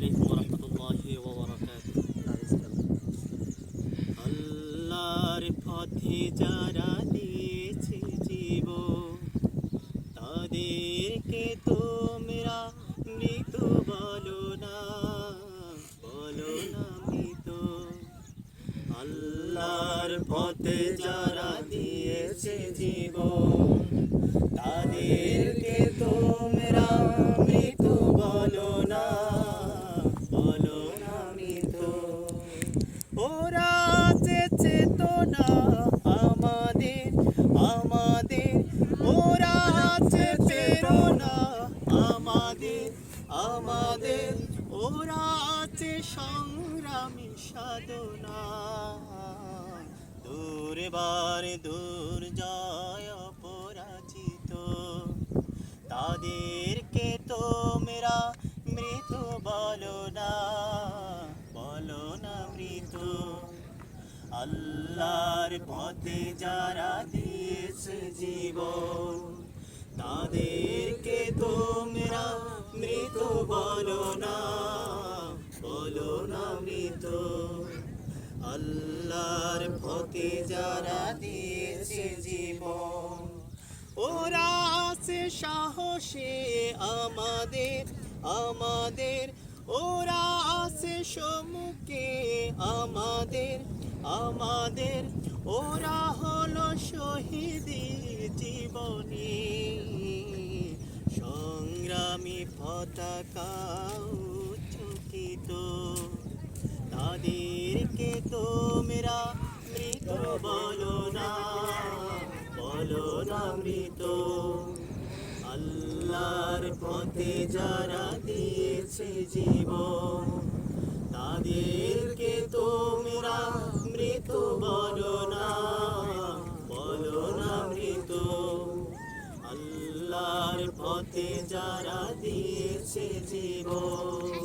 আলাইকুম ওয়া রাহমাতুল্লাহি ওয়া বারাকাতুহু। আল্লাহর পথে যারা দিয়েছে জীবন, তাদেরকে তোমরা মৃত বলো না, বলো না মৃত। আল্লাহর পথে যারা দিয়েছে জীবন, তাদেরকে তোমরা মৃত বলো না, বলো না মৃত। ওরা চেয়েছে তো না আমাদের, আমাদের ওরা চেয়েছে তো না আমাদের, আমাদের ওরা আছে সংগ্রামী সাধনা। দুর্বার দুর্জয় অপরাজিত, তাদেরকে তোমরা মৃত বলো না, বলো না মৃত। আল্লাহর পথে যারা দিয়েছে জীবন, তাদেরকে তোমরা মৃত বলো না, বলো না মৃত। আল্লাহর পথে যারা দিয়েছে জীবন, ওরা আছে সাহসে আমাদের, আমাদের ওরা আছে সম্মুখে আমাদের, আমাদের ওরা হলো শহীদি জীবনী। সংগ্রামী পতাকা উচ্চকিত, তাদেরকে তোমরা মৃত বলো না, বলো না মৃত। আল্লাহর পথে যারা দিয়েছে জীবন, তাদেরকে তোমরা মৃত বলো না, বলো না মৃত। আল্লাহর পথে যারা দিয়েছে জীবন।